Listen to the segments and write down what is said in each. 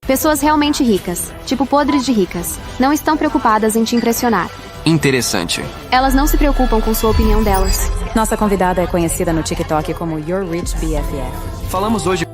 Pessoas realmente ricas, tipo podres de ricas, não estão preocupadas em te impressionar. Interessante. Elas não se preocupam com sua opinião delas. Nossa convidada é conhecida no TikTok como Your Rich BFF. Falamos hoje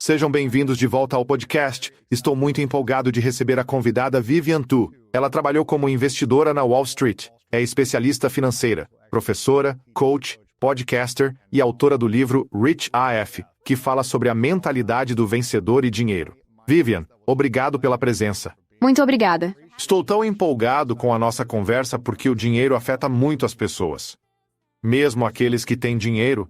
Sejam bem-vindos de volta ao podcast. Estou muito empolgado de receber a convidada Vivian Tu. Ela trabalhou como investidora na Wall Street, é especialista financeira, professora, coach, podcaster e autora do livro Rich AF, que fala sobre a mentalidade do vencedor e dinheiro. Vivian, obrigado pela presença. Muito obrigada. Estou tão empolgado com a nossa conversa porque o dinheiro afeta muito as pessoas. Mesmo aqueles que têm dinheiro,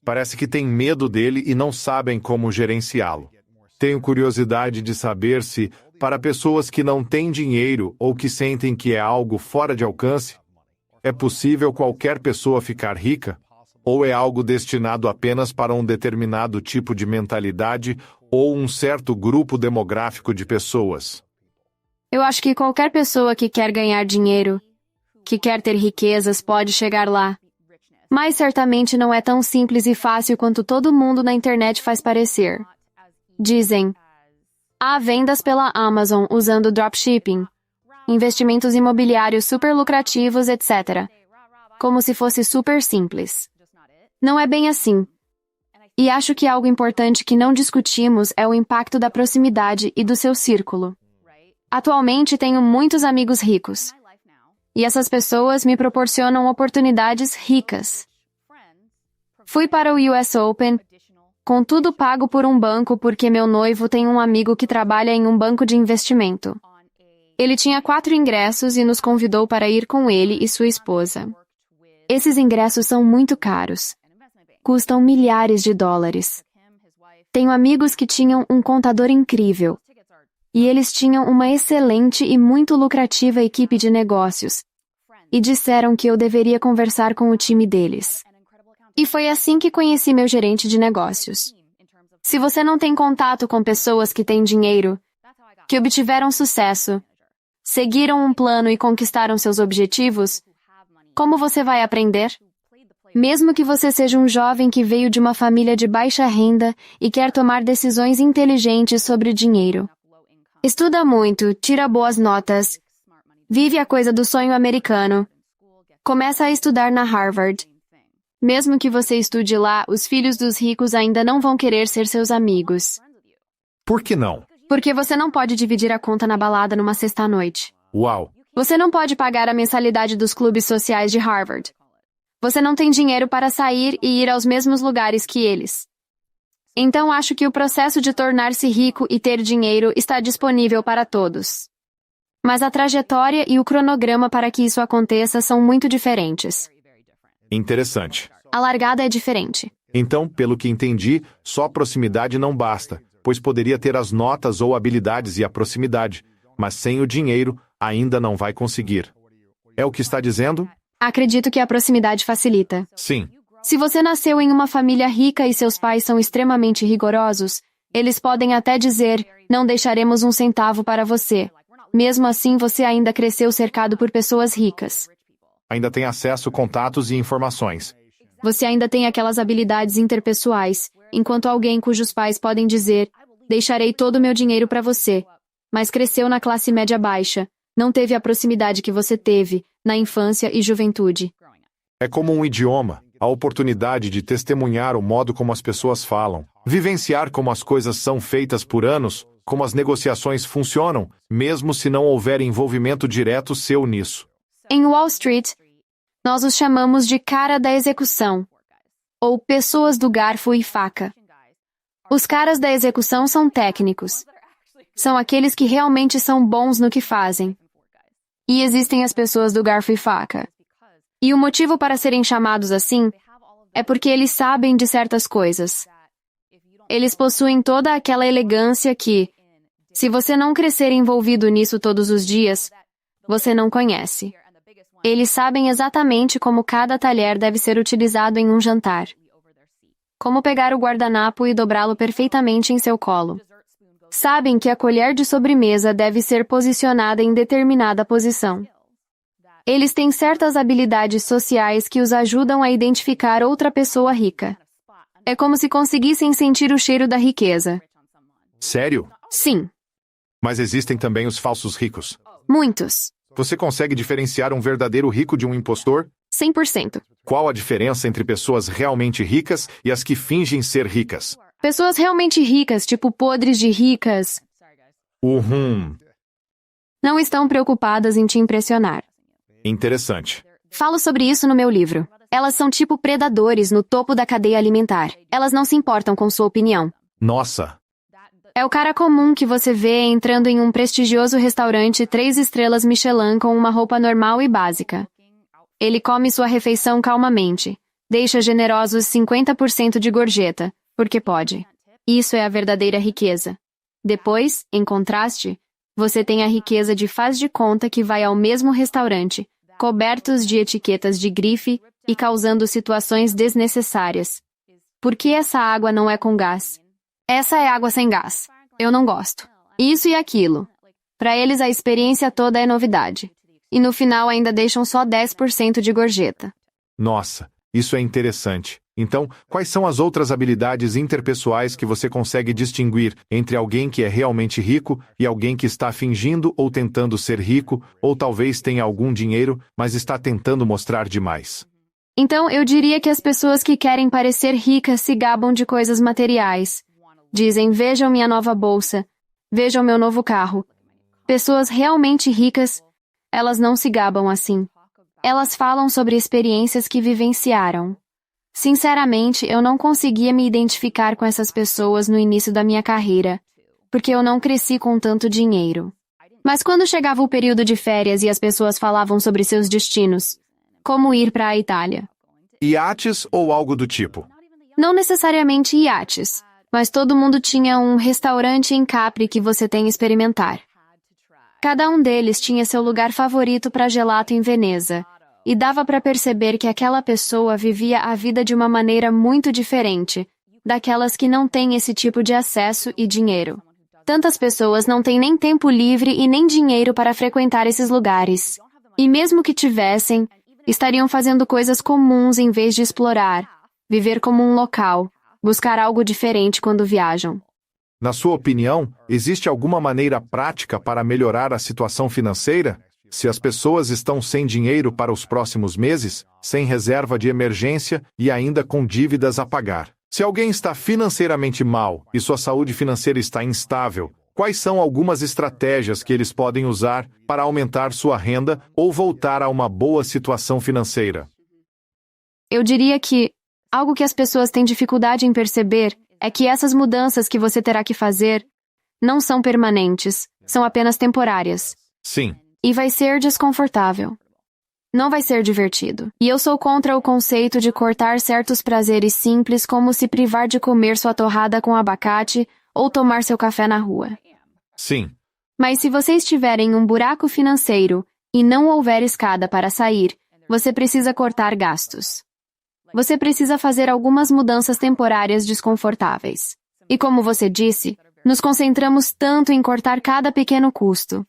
parece que têm medo dele e não sabem como gerenciá-lo. Tenho curiosidade de saber se, para pessoas que não têm dinheiro ou que sentem que é algo fora de alcance, é possível qualquer pessoa ficar rica? Ou é algo destinado apenas para um determinado tipo de mentalidade ou um certo grupo demográfico de pessoas? Eu acho que qualquer pessoa que quer ganhar dinheiro, que quer ter riquezas, pode chegar lá. Mas certamente não é tão simples e fácil quanto todo mundo na internet faz parecer. Dizem: há vendas pela Amazon usando dropshipping, investimentos imobiliários super lucrativos, etc. Como se fosse super simples. Não é bem assim. E acho que algo importante que não discutimos é o impacto da proximidade e do seu círculo. Atualmente tenho muitos amigos ricos. E essas pessoas me proporcionam oportunidades ricas. Fui para o US Open, com tudo pago por um banco porque meu noivo tem um amigo que trabalha em um banco de investimento. Ele tinha 4 ingressos e nos convidou para ir com ele e sua esposa. Esses ingressos são muito caros. Custam milhares de dólares. Tenho amigos que tinham um contador incrível. E eles tinham uma excelente e muito lucrativa equipe de negócios. E disseram que eu deveria conversar com o time deles. E foi assim que conheci meu gerente de negócios. Se você não tem contato com pessoas que têm dinheiro, que obtiveram sucesso, seguiram um plano e conquistaram seus objetivos, como você vai aprender? Mesmo que você seja um jovem que veio de uma família de baixa renda e quer tomar decisões inteligentes sobre dinheiro. Estuda muito, tira boas notas, vive a coisa do sonho americano, começa a estudar na Harvard. Mesmo que você estude lá, os filhos dos ricos ainda não vão querer ser seus amigos. Por que não? Porque você não pode dividir a conta na balada numa sexta-noite. Uau! Você não pode pagar a mensalidade dos clubes sociais de Harvard. Você não tem dinheiro para sair e ir aos mesmos lugares que eles. Então acho que o processo de tornar-se rico e ter dinheiro está disponível para todos. Mas a trajetória e o cronograma para que isso aconteça são muito diferentes. Interessante. A largada é diferente. Então, pelo que entendi, só proximidade não basta, pois poderia ter as notas ou habilidades e a proximidade, mas sem o dinheiro ainda não vai conseguir. É o que está dizendo? Acredito que a proximidade facilita. Sim. Se você nasceu em uma família rica e seus pais são extremamente rigorosos, eles podem até dizer: não deixaremos um centavo para você. Mesmo assim, você ainda cresceu cercado por pessoas ricas. Ainda tem acesso, contatos e informações. Você ainda tem aquelas habilidades interpessoais, enquanto alguém cujos pais podem dizer: deixarei todo o meu dinheiro para você, mas cresceu na classe média baixa, não teve a proximidade que você teve na infância e juventude. É como um idioma, a oportunidade de testemunhar o modo como as pessoas falam, vivenciar como as coisas são feitas por anos, como as negociações funcionam, mesmo se não houver envolvimento direto seu nisso. Em Wall Street, Nós os chamamos de cara da execução, ou pessoas do garfo e faca. Os caras da execução são técnicos. São aqueles que realmente são bons no que fazem. E existem as pessoas do garfo e faca. E o motivo para serem chamados assim é porque eles sabem de certas coisas. Eles possuem toda aquela elegância que, se você não crescer envolvido nisso todos os dias, você não conhece. Eles sabem exatamente como cada talher deve ser utilizado em um jantar. Como pegar o guardanapo e dobrá-lo perfeitamente em seu colo. Sabem que a colher de sobremesa deve ser posicionada em determinada posição. Eles têm certas habilidades sociais que os ajudam a identificar outra pessoa rica. É como se conseguissem sentir o cheiro da riqueza. Sério? Sim, Mas existem também os falsos ricos. muitos. Você consegue diferenciar um verdadeiro rico de um impostor? 100%. Qual a diferença entre pessoas realmente ricas e as que fingem ser ricas? Pessoas realmente ricas, tipo podres de ricas, não estão preocupadas em te impressionar. Interessante. Falo sobre isso no meu livro. Elas são tipo predadores no topo da cadeia alimentar. Elas não se importam com sua opinião. Nossa, É o cara comum que você vê entrando em um prestigioso restaurante 3 estrelas Michelin com uma roupa normal e básica. Ele come sua refeição calmamente. Deixa generosos 50% de gorjeta, porque pode. Isso é a verdadeira riqueza. Depois, em contraste, você tem a riqueza de faz de conta que vai ao mesmo restaurante, cobertos de etiquetas de grife e causando situações desnecessárias. Por que essa água não é com gás? Essa é água sem gás. Eu não gosto. Isso e aquilo. Para eles a experiência toda é novidade. E no final ainda deixam só 10% de gorjeta. nossa, isso é interessante. Então, quais são as outras habilidades interpessoais que você consegue distinguir entre alguém que é realmente rico e alguém que está fingindo ou tentando ser rico, ou talvez tenha algum dinheiro, mas está tentando mostrar demais? Então, eu diria que as pessoas que querem parecer ricas se gabam de coisas materiais. Dizem, vejam minha nova bolsa, vejam meu novo carro. Pessoas realmente ricas, elas não se gabam assim. Elas falam sobre experiências que vivenciaram. Sinceramente, eu não conseguia me identificar com essas pessoas no início da minha carreira, porque eu não cresci com tanto dinheiro. Mas quando chegava o período de férias e as pessoas falavam sobre seus destinos, como ir para a Itália. Iates ou algo do tipo? Não necessariamente iates, mas todo mundo tinha um restaurante em Capri que você tem que experimentar. Cada um deles tinha seu lugar favorito para gelato em Veneza, e dava para perceber que aquela pessoa vivia a vida de uma maneira muito diferente daquelas que não têm esse tipo de acesso e dinheiro. Tantas pessoas não têm nem tempo livre e nem dinheiro para frequentar esses lugares. E mesmo que tivessem, estariam fazendo coisas comuns em vez de explorar, viver como um local, buscar algo diferente quando viajam. Na sua opinião, existe alguma maneira prática para melhorar a situação financeira? Se as pessoas estão sem dinheiro para os próximos meses, sem reserva de emergência e ainda com dívidas a pagar. Se alguém está financeiramente mal e sua saúde financeira está instável, quais são algumas estratégias que eles podem usar para aumentar sua renda ou voltar a uma boa situação financeira? Eu diria que algo que as pessoas têm dificuldade em perceber é que essas mudanças que você terá que fazer não são permanentes, são apenas temporárias. Sim. E vai ser desconfortável. Não vai ser divertido. E eu sou contra o conceito de cortar certos prazeres simples como se privar de comer sua torrada com abacate ou tomar seu café na rua. Sim. Mas se você estiver em um buraco financeiro e não houver escada para sair, você precisa cortar gastos. Você precisa fazer algumas mudanças temporárias desconfortáveis. E como você disse, nos concentramos tanto em cortar cada pequeno custo.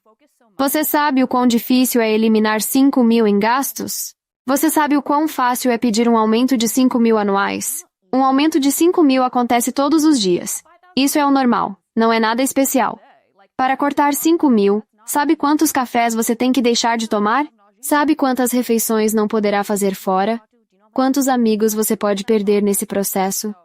Você sabe o quão difícil é eliminar 5.000 em gastos? Você sabe o quão fácil é pedir um aumento de 5.000 anuais? Um aumento de 5.000 acontece todos os dias. Isso é o normal, não é nada especial. Para cortar 5.000, sabe quantos cafés você tem que deixar de tomar? Sabe quantas refeições não poderá fazer fora? Quantos amigos você pode perder nesse processo?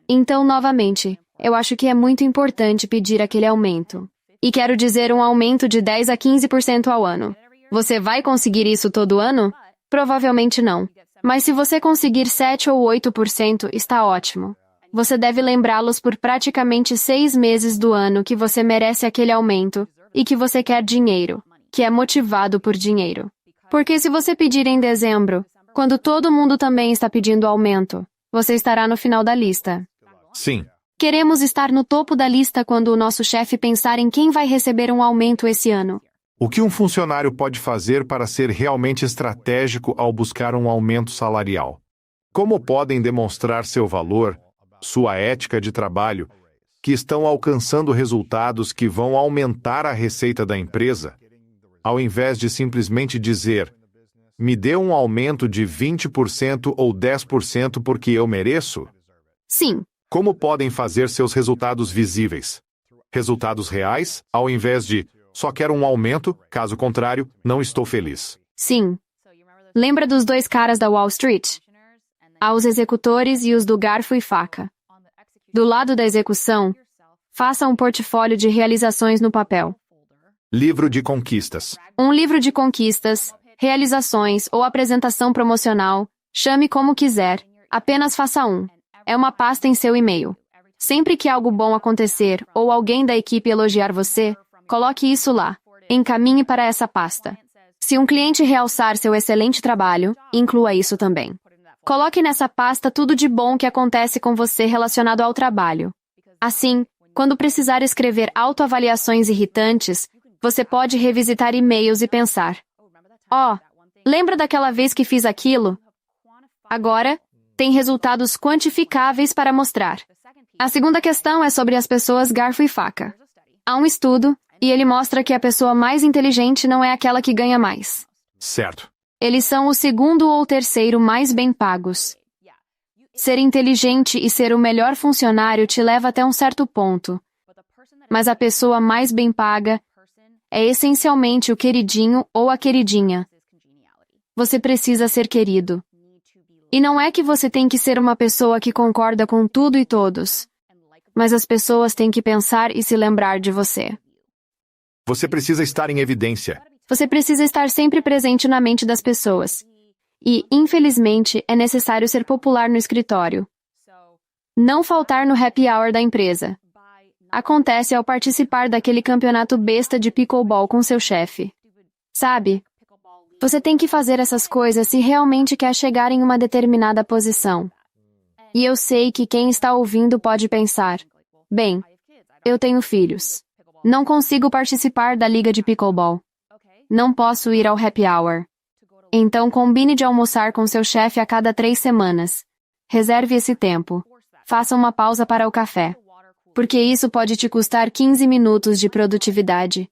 Então, novamente, eu acho que é muito importante pedir aquele aumento. E quero dizer um aumento de 10 a 15% ao ano. Você vai conseguir isso todo ano? Provavelmente não. Mas se você conseguir 7 ou 8%, está ótimo. Você deve lembrá-los por praticamente 6 meses do ano que você merece aquele aumento e que você quer dinheiro, que é motivado por dinheiro. Porque se você pedir em dezembro, quando todo mundo também está pedindo aumento, você estará no final da lista. Sim. Queremos estar no topo da lista quando o nosso chefe pensar em quem vai receber um aumento esse ano. O que um funcionário pode fazer para ser realmente estratégico ao buscar um aumento salarial? Como podem demonstrar seu valor, sua ética de trabalho, que estão alcançando resultados que vão aumentar a receita da empresa, ao invés de simplesmente dizer: me dê um aumento de 20% ou 10% porque eu mereço? Sim. Como podem fazer seus resultados visíveis? Resultados reais, ao invés de só quero um aumento, caso contrário, não estou feliz. Sim. Lembra dos 2 caras da Wall Street? Há os executores e os do garfo e faca. Do lado da execução, faça um portfólio de realizações no papel. Livro de conquistas. Um livro de conquistas, realizações ou apresentação promocional, chame como quiser, apenas faça um. É uma pasta em seu e-mail. Sempre que algo bom acontecer ou alguém da equipe elogiar você, coloque isso lá. Encaminhe para essa pasta. Se um cliente realçar seu excelente trabalho, inclua isso também. Coloque nessa pasta tudo de bom que acontece com você relacionado ao trabalho. Assim, quando precisar escrever autoavaliações irritantes, você pode revisitar e-mails e pensar: lembra daquela vez que fiz aquilo? Agora, tem resultados quantificáveis para mostrar. A segunda questão é sobre as pessoas garfo e faca. Há um estudo, e ele mostra que a pessoa mais inteligente não é aquela que ganha mais. Certo. Eles são o segundo ou terceiro mais bem pagos. Ser inteligente e ser o melhor funcionário te leva até um certo ponto. Mas a pessoa mais bem paga é essencialmente o queridinho ou a queridinha. Você precisa ser querido. E não é que você tem que ser uma pessoa que concorda com tudo e todos. Mas as pessoas têm que pensar e se lembrar de você. Você precisa estar em evidência. Você precisa estar sempre presente na mente das pessoas. E, infelizmente, é necessário ser popular no escritório. Não faltar no happy hour da empresa. Acontece ao participar daquele campeonato besta de pickleball com seu chefe. Sabe? Você tem que fazer essas coisas se realmente quer chegar em uma determinada posição. E eu sei que quem está ouvindo pode pensar: bem, eu tenho filhos. Não consigo participar da liga de pickleball. Não posso ir ao happy hour. Então combine de almoçar com seu chefe a cada 3 semanas. Reserve esse tempo. Faça uma pausa para o café. Porque isso pode te custar 15 minutos de produtividade.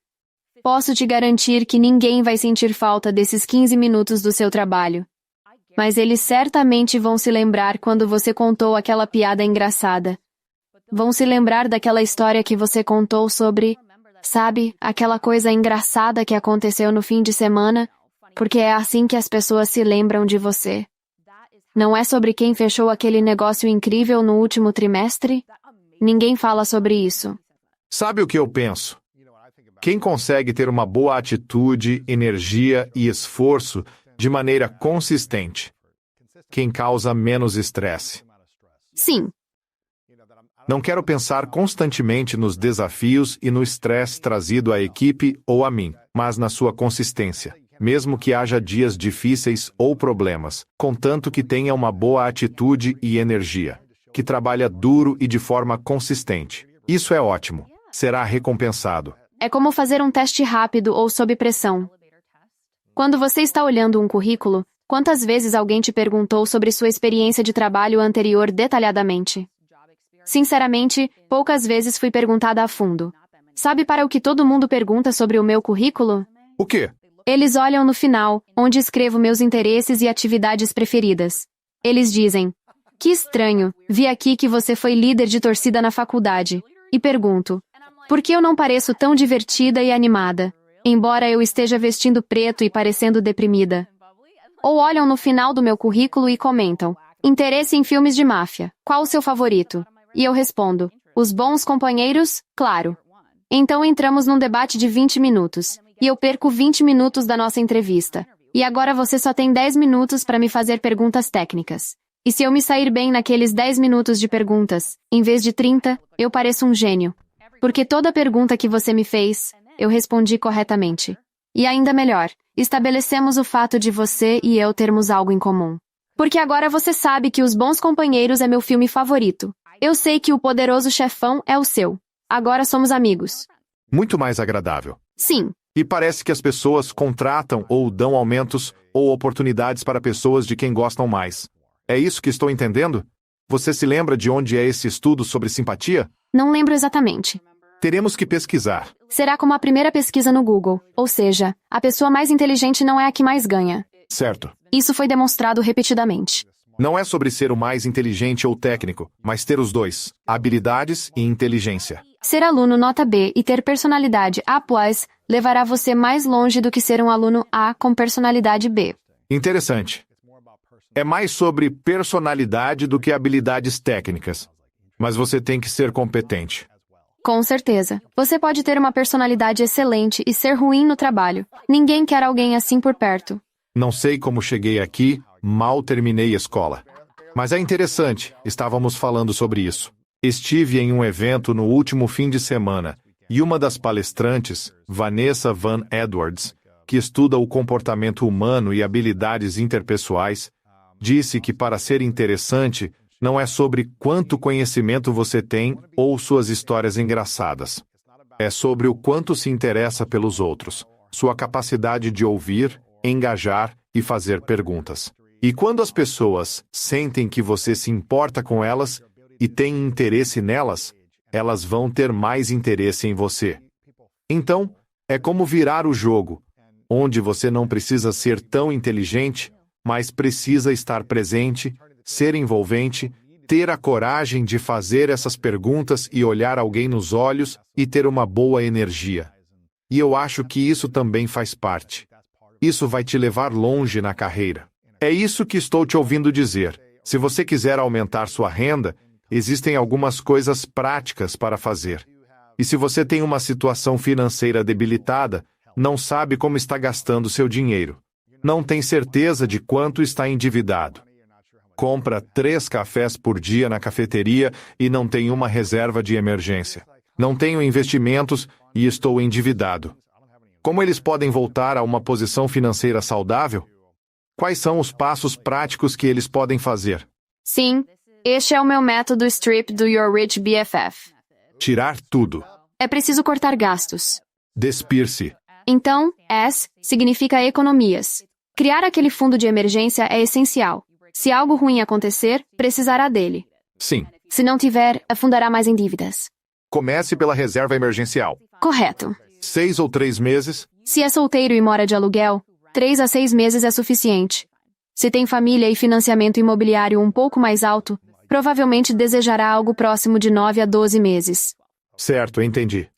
Posso te garantir que ninguém vai sentir falta desses 15 minutos do seu trabalho. Mas eles certamente vão se lembrar quando você contou aquela piada engraçada. Vão se lembrar daquela história que você contou sobre, sabe, aquela coisa engraçada que aconteceu no fim de semana, porque é assim que as pessoas se lembram de você. Não é sobre quem fechou aquele negócio incrível no último trimestre? Ninguém fala sobre isso. Sabe o que eu penso? Quem consegue ter uma boa atitude, energia e esforço de maneira consistente? Quem causa menos estresse? Sim. Não quero pensar constantemente nos desafios e no estresse trazido à equipe ou a mim, mas na sua consistência, mesmo que haja dias difíceis ou problemas, contanto que tenha uma boa atitude e energia, que trabalha duro e de forma consistente. Isso é ótimo. Será recompensado. É como fazer um teste rápido ou sob pressão. Quando você está olhando um currículo, quantas vezes alguém te perguntou sobre sua experiência de trabalho anterior detalhadamente? Sinceramente, poucas vezes fui perguntada a fundo. Sabe para o que todo mundo pergunta sobre o meu currículo? O quê? Eles olham no final, onde escrevo meus interesses e atividades preferidas. Eles dizem: que estranho, vi aqui que você foi líder de torcida na faculdade. E pergunto: por que eu não pareço tão divertida e animada, embora eu esteja vestindo preto e parecendo deprimida? Ou olham no final do meu currículo e comentam: interesse em filmes de máfia, qual o seu favorito? E eu respondo: os bons companheiros, claro. Então entramos num debate de 20 minutos, e eu perco 20 minutos da nossa entrevista. E agora você só tem 10 minutos para me fazer perguntas técnicas. E se eu me sair bem naqueles 10 minutos de perguntas, em vez de 30, eu pareço um gênio. Porque toda pergunta que você me fez, eu respondi corretamente. E ainda melhor, estabelecemos o fato de você e eu termos algo em comum. Porque agora você sabe que Os Bons Companheiros é meu filme favorito. Eu sei que O Poderoso Chefão é o seu. Agora somos amigos. Muito mais agradável. Sim. E parece que as pessoas contratam ou dão aumentos ou oportunidades para pessoas de quem gostam mais. É isso que estou entendendo? Você se lembra de onde é esse estudo sobre simpatia? Não lembro exatamente. Teremos que pesquisar. Será como a primeira pesquisa no Google, ou seja, a pessoa mais inteligente não é a que mais ganha. Certo. Isso foi demonstrado repetidamente. Não é sobre ser o mais inteligente ou técnico, mas ter os dois, habilidades e inteligência. Ser aluno nota B e ter personalidade A+, levará você mais longe do que ser um aluno A com personalidade B. Interessante. É mais sobre personalidade do que habilidades técnicas. Mas você tem que ser competente. Com certeza. Você pode ter uma personalidade excelente e ser ruim no trabalho. Ninguém quer alguém assim por perto. Não sei como cheguei aqui, mal terminei a escola. Mas é interessante, estávamos falando sobre isso. Estive em um evento no último fim de semana, e uma das palestrantes, Vanessa Van Edwards, que estuda o comportamento humano e habilidades interpessoais, disse que para ser interessante, não é sobre quanto conhecimento você tem ou suas histórias engraçadas. É sobre o quanto se interessa pelos outros, sua capacidade de ouvir, engajar e fazer perguntas. E quando as pessoas sentem que você se importa com elas e tem interesse nelas, elas vão ter mais interesse em você. Então, é como virar o jogo, onde você não precisa ser tão inteligente, mas precisa estar presente, ser envolvente, ter a coragem de fazer essas perguntas e olhar alguém nos olhos e ter uma boa energia. E eu acho que isso também faz parte. Isso vai te levar longe na carreira. É isso que estou te ouvindo dizer. Se você quiser aumentar sua renda, existem algumas coisas práticas para fazer. E se você tem uma situação financeira debilitada, não sabe como está gastando seu dinheiro, não tem certeza de quanto está endividado, compra 3 cafés por dia na cafeteria e não tem uma reserva de emergência, não tenho investimentos e estou endividado. Como eles podem voltar a uma posição financeira saudável? Quais são os passos práticos que eles podem fazer? Sim, este é o meu método STRIP do Your Rich BFF. Tirar tudo. É preciso cortar gastos. Despir-se. Então, S significa economias. Criar aquele fundo de emergência é essencial. Se algo ruim acontecer, precisará dele. Sim. Se não tiver, afundará mais em dívidas. Comece pela reserva emergencial. Correto. 6 ou 3 meses. Se é solteiro e mora de aluguel, 3 a 6 meses é suficiente. Se tem família e financiamento imobiliário um pouco mais alto, provavelmente desejará algo próximo de 9 a 12 meses. Certo, entendi.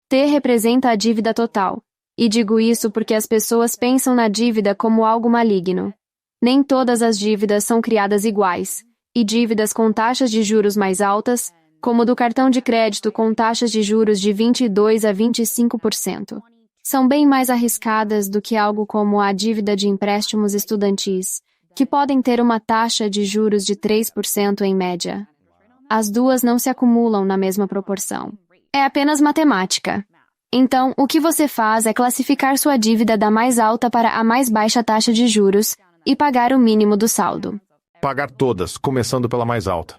T representa a dívida total. E digo isso porque as pessoas pensam na dívida como algo maligno. Nem todas as dívidas são criadas iguais, e dívidas com taxas de juros mais altas, como do cartão de crédito com taxas de juros de 22 a 25%, são bem mais arriscadas do que algo como a dívida de empréstimos estudantis, que podem ter uma taxa de juros de 3% em média. As duas não se acumulam na mesma proporção. É apenas matemática. Então, o que você faz é classificar sua dívida da mais alta para a mais baixa taxa de juros e pagar o mínimo do saldo. Pagar todas, começando pela mais alta.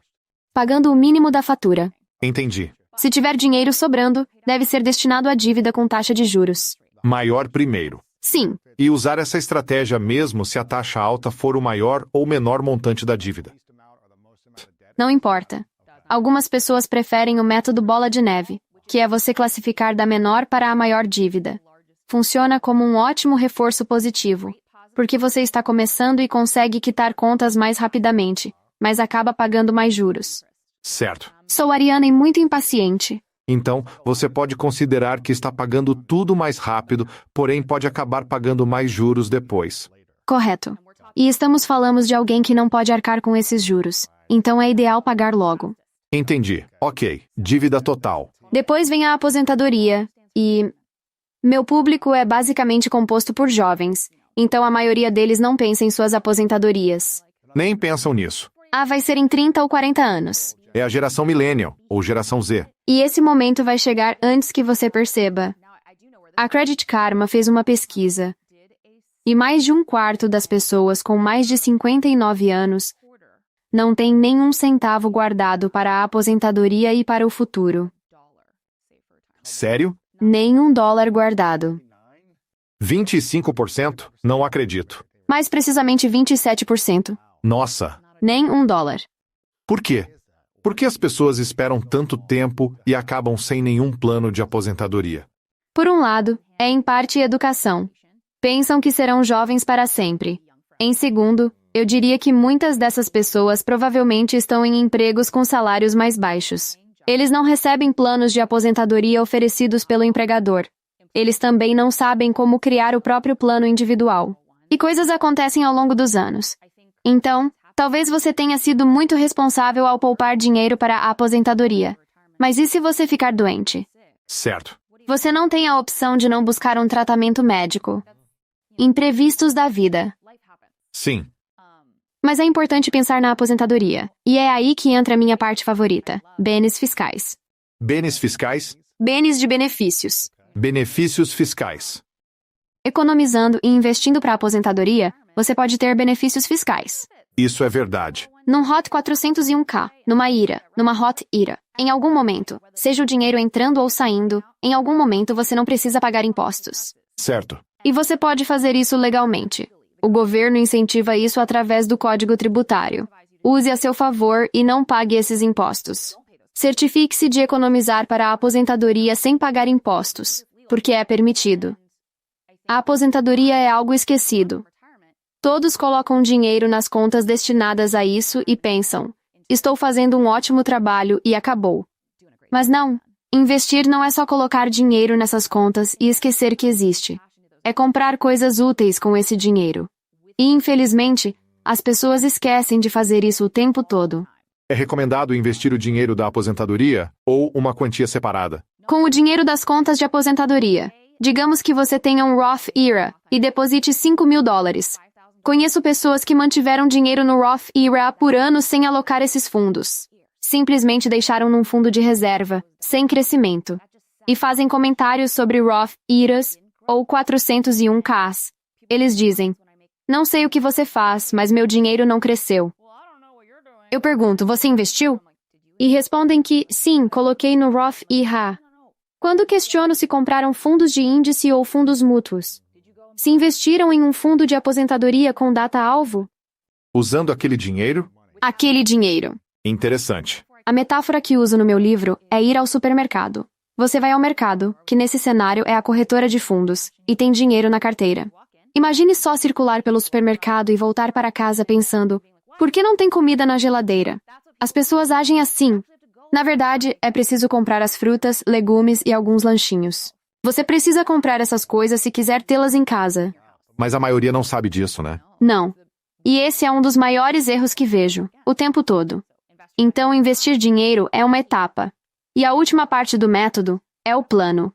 Pagando o mínimo da fatura. Entendi. Se tiver dinheiro sobrando, deve ser destinado à dívida com taxa de juros. Maior primeiro. Sim. E usar essa estratégia mesmo se a taxa alta for o maior ou menor montante da dívida. Não importa. Algumas pessoas preferem o método bola de neve, que é você classificar da menor para a maior dívida. Funciona como um ótimo reforço positivo, porque você está começando e consegue quitar contas mais rapidamente, mas acaba pagando mais juros. Certo. Sou ariana e muito impaciente. Então, você pode considerar que está pagando tudo mais rápido, porém pode acabar pagando mais juros depois. Correto. E estamos falando de alguém que não pode arcar com esses juros, então é ideal pagar logo. Entendi. Ok. Dívida total. Depois vem a aposentadoria, e... meu público é basicamente composto por jovens, Então a maioria deles não pensa em suas aposentadorias. Nem pensam nisso. Ah, vai ser em 30 ou 40 anos. É a geração Millennial, ou geração Z. E esse momento vai chegar antes que você perceba. A Credit Karma fez uma pesquisa. E mais de um quarto das pessoas com mais de 59 anos não tem nenhum centavo guardado para a aposentadoria e para o futuro. Sério? Nem $1 guardado. 25%? Não acredito. Mais precisamente 27%. Nossa! Nem $1. Por quê? Por que as pessoas esperam tanto tempo e acabam sem nenhum plano de aposentadoria? Por um lado, é em parte educação. Pensam que serão jovens para sempre. Em segundo, eu diria que muitas dessas pessoas provavelmente estão em empregos com salários mais baixos. Eles não recebem planos de aposentadoria oferecidos pelo empregador. Eles também não sabem como criar o próprio plano individual. E coisas acontecem ao longo dos anos. Então, talvez você tenha sido muito responsável ao poupar dinheiro para a aposentadoria. Mas e se você ficar doente? Certo. Você não tem a opção de não buscar um tratamento médico. Imprevistos da vida. Sim. Mas é importante pensar na aposentadoria. E é aí que entra a minha parte favorita: bens fiscais. Bens fiscais? Bens de benefícios. Benefícios fiscais. Economizando e investindo para a aposentadoria, você pode ter benefícios fiscais. Isso é verdade. Num Hot 401k, numa IRA, numa Hot IRA. Em algum momento, seja o dinheiro entrando ou saindo, em algum momento você não precisa pagar impostos. Certo. E você pode fazer isso legalmente. O governo incentiva isso através do Código Tributário. Use a seu favor e não pague esses impostos. Certifique-se de economizar para a aposentadoria sem pagar impostos, porque é permitido. A aposentadoria é algo esquecido. Todos colocam dinheiro nas contas destinadas a isso e pensam: estou fazendo um ótimo trabalho e acabou. Mas não. Investir não é só colocar dinheiro nessas contas e esquecer que existe. É comprar coisas úteis com esse dinheiro. E, infelizmente, as pessoas esquecem de fazer isso o tempo todo. É recomendado investir o dinheiro da aposentadoria ou uma quantia separada? Com o dinheiro das contas de aposentadoria, digamos que você tenha um Roth IRA e deposite $5.000. Conheço pessoas que mantiveram dinheiro no Roth IRA por anos sem alocar esses fundos. Simplesmente deixaram num fundo de reserva, sem crescimento. E fazem comentários sobre Roth IRAs ou 401ks. Eles dizem: não sei o que você faz, mas meu dinheiro não cresceu. Eu pergunto: você investiu? E respondem que sim, coloquei no Roth IRA. Quando questiono se compraram fundos de índice ou fundos mútuos, se investiram em um fundo de aposentadoria com data-alvo? Usando aquele dinheiro? Aquele dinheiro. Interessante. A metáfora que uso no meu livro é ir ao supermercado. Você vai ao mercado, que nesse cenário é a corretora de fundos, e tem dinheiro na carteira. Imagine só circular pelo supermercado e voltar para casa pensando: por que não tem comida na geladeira? As pessoas agem assim. Na verdade, é preciso comprar as frutas, legumes e alguns lanchinhos. Você precisa comprar essas coisas se quiser tê-las em casa. Mas a maioria não sabe disso, né? Não. E esse é um dos maiores erros que vejo, o tempo todo. Então, investir dinheiro é uma etapa. E a última parte do método é o plano.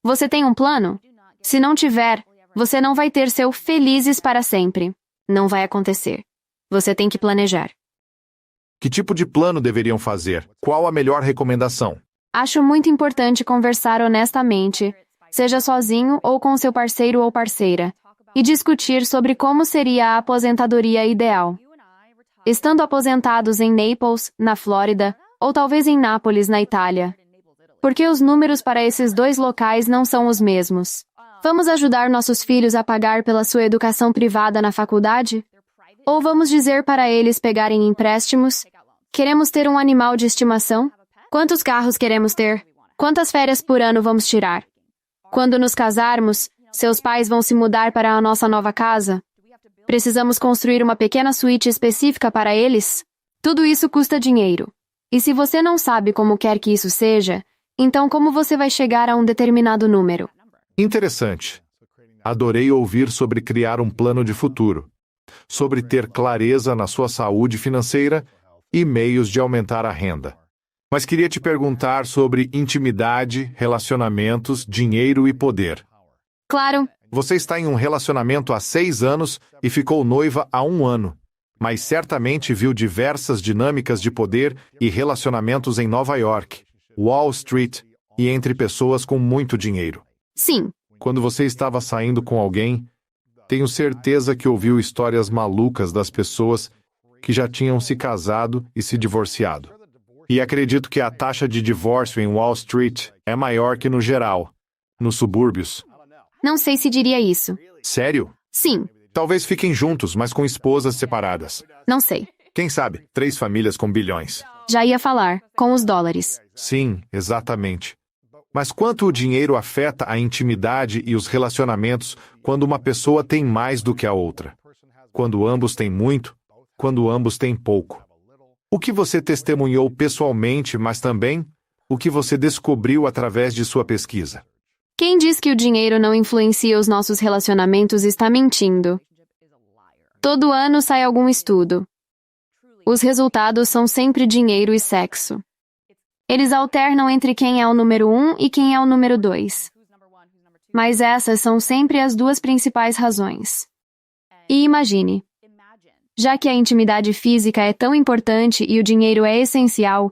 Você tem um plano? Se não tiver, você não vai ter seu felizes para sempre. Não vai acontecer. Você tem que planejar. Que tipo de plano deveriam fazer? Qual a melhor recomendação? Acho muito importante conversar honestamente, seja sozinho ou com seu parceiro ou parceira, e discutir sobre como seria a aposentadoria ideal. Estando aposentados em Naples, na Flórida, ou talvez em Nápoles, na Itália. Porque os números para esses dois locais não são os mesmos. Vamos ajudar nossos filhos a pagar pela sua educação privada na faculdade? Ou vamos dizer para eles pegarem empréstimos? Queremos ter um animal de estimação? Quantos carros queremos ter? Quantas férias por ano vamos tirar? Quando nos casarmos, seus pais vão se mudar para a nossa nova casa? Precisamos construir uma pequena suíte específica para eles? Tudo isso custa dinheiro. E se você não sabe como quer que isso seja, então como você vai chegar a um determinado número? Interessante. Adorei ouvir sobre criar um plano de futuro, sobre ter clareza na sua saúde financeira e meios de aumentar a renda. Mas queria te perguntar sobre intimidade, relacionamentos, dinheiro e poder. Claro, Você está em um relacionamento há 6 anos e ficou noiva há 1 ano, mas certamente viu diversas dinâmicas de poder e relacionamentos em Nova York, Wall Street e entre pessoas com muito dinheiro. Sim, Quando você estava saindo com alguém, tenho certeza que ouviu histórias malucas das pessoas que já tinham se casado e se divorciado. E acredito que a taxa de divórcio em Wall Street é maior que no geral, nos subúrbios. não sei se diria isso. Sério? Sim, Talvez fiquem juntos, mas com esposas separadas. não sei. Quem sabe, 3 famílias com bilhões. Já ia falar, com os dólares. Sim, exatamente. Mas quanto o dinheiro afeta a intimidade e os relacionamentos quando uma pessoa tem mais do que a outra? Quando ambos têm muito, quando ambos têm pouco. O que você testemunhou pessoalmente, mas também o que você descobriu através de sua pesquisa. Quem diz que o dinheiro não influencia os nossos relacionamentos está mentindo. Todo ano sai algum estudo. Os resultados são sempre dinheiro e sexo. Eles alternam entre quem é o número 1 e quem é o número 2. Mas essas são sempre as 2 principais razões. E imagine, já que a intimidade física é tão importante e o dinheiro é essencial,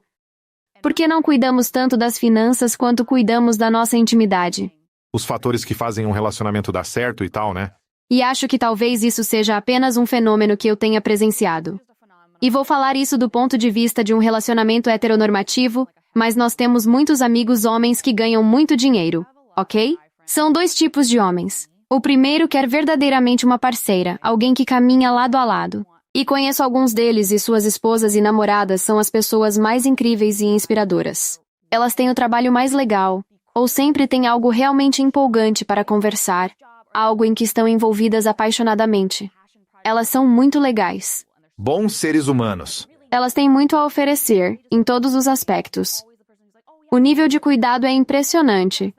por que não cuidamos tanto das finanças quanto cuidamos da nossa intimidade? Os fatores que fazem um relacionamento dar certo e tal, né? E acho que talvez isso seja apenas um fenômeno que eu tenha presenciado. E vou falar isso do ponto de vista de um relacionamento heteronormativo, mas nós temos muitos amigos homens que ganham muito dinheiro, ok? São 2 tipos de homens. O primeiro quer verdadeiramente uma parceira, alguém que caminha lado a lado. E conheço alguns deles e suas esposas e namoradas são as pessoas mais incríveis e inspiradoras. Elas têm o trabalho mais legal, ou sempre têm algo realmente empolgante para conversar, algo em que estão envolvidas apaixonadamente. Elas são muito legais. Bons seres humanos. Elas têm muito a oferecer, em todos os aspectos. O nível de cuidado é impressionante.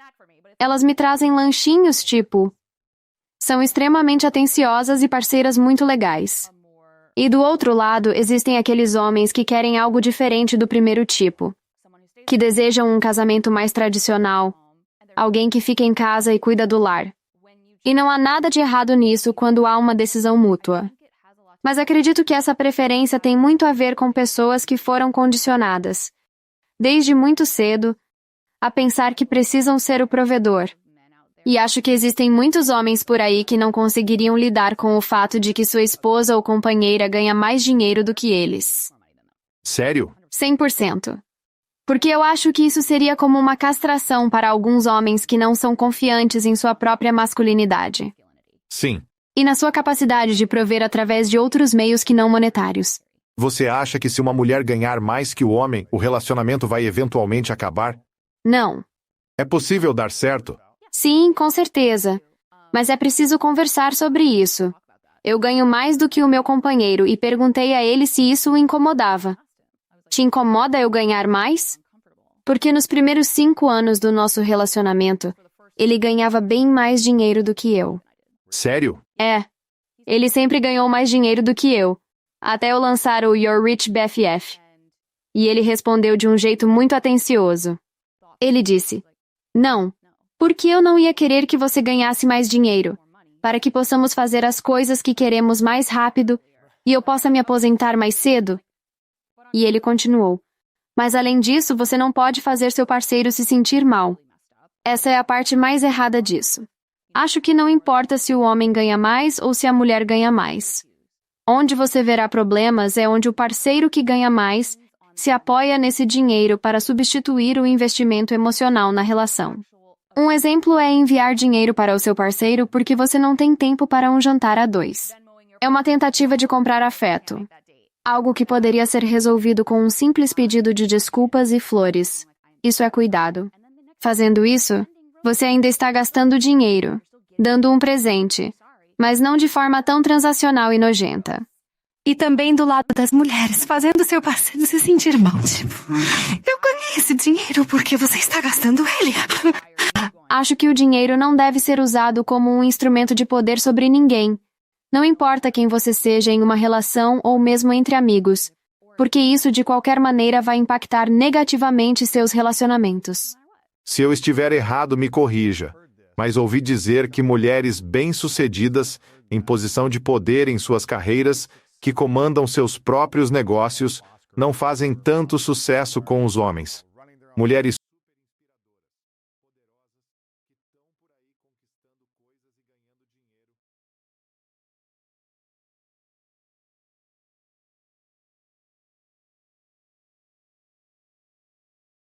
Elas me trazem lanchinhos tipo... São extremamente atenciosas e parceiras muito legais. E do outro lado, existem aqueles homens que querem algo diferente do primeiro tipo. Que desejam um casamento mais tradicional. Alguém que fica em casa e cuida do lar. E não há nada de errado nisso quando há uma decisão mútua. Mas acredito que essa preferência tem muito a ver com pessoas que foram condicionadas, desde muito cedo, a pensar que precisam ser o provedor. E acho que existem muitos homens por aí que não conseguiriam lidar com o fato de que sua esposa ou companheira ganha mais dinheiro do que eles. Sério? 100%. Porque eu acho que isso seria como uma castração para alguns homens que não são confiantes em sua própria masculinidade. Sim. E na sua capacidade de prover através de outros meios que não monetários. Você acha que se uma mulher ganhar mais que o homem, o relacionamento vai eventualmente acabar? Não. É possível dar certo? Sim, com certeza. Mas é preciso conversar sobre isso. Eu ganho mais do que o meu companheiro e perguntei a ele se isso o incomodava. Te incomoda eu ganhar mais? Porque nos primeiros 5 anos do nosso relacionamento, ele ganhava bem mais dinheiro do que eu. Sério? É. Ele sempre ganhou mais dinheiro do que eu, até eu lançar o Your Rich BFF. E ele respondeu de um jeito muito atencioso. Ele disse, não, porque eu não ia querer que você ganhasse mais dinheiro, para que possamos fazer as coisas que queremos mais rápido e eu possa me aposentar mais cedo? E ele continuou, mas além disso, você não pode fazer seu parceiro se sentir mal. Essa é a parte mais errada disso. Acho que não importa se o homem ganha mais ou se a mulher ganha mais. Onde você verá problemas é onde o parceiro que ganha mais se apoia nesse dinheiro para substituir o investimento emocional na relação. Um exemplo é enviar dinheiro para o seu parceiro porque você não tem tempo para um jantar a 2. É uma tentativa de comprar afeto. Algo que poderia ser resolvido com um simples pedido de desculpas e flores. Isso é cuidado. Fazendo isso, você ainda está gastando dinheiro, dando um presente, mas não de forma tão transacional e nojenta. E também do lado das mulheres, fazendo seu parceiro se sentir mal. Tipo, eu ganhei esse dinheiro porque você está gastando ele. Acho que o dinheiro não deve ser usado como um instrumento de poder sobre ninguém. Não importa quem você seja em uma relação ou mesmo entre amigos, porque isso de qualquer maneira vai impactar negativamente seus relacionamentos. Se eu estiver errado, me corrija. Mas ouvi dizer que mulheres bem-sucedidas, em posição de poder em suas carreiras, que comandam seus próprios negócios, não fazem tanto sucesso com os homens. Mulheres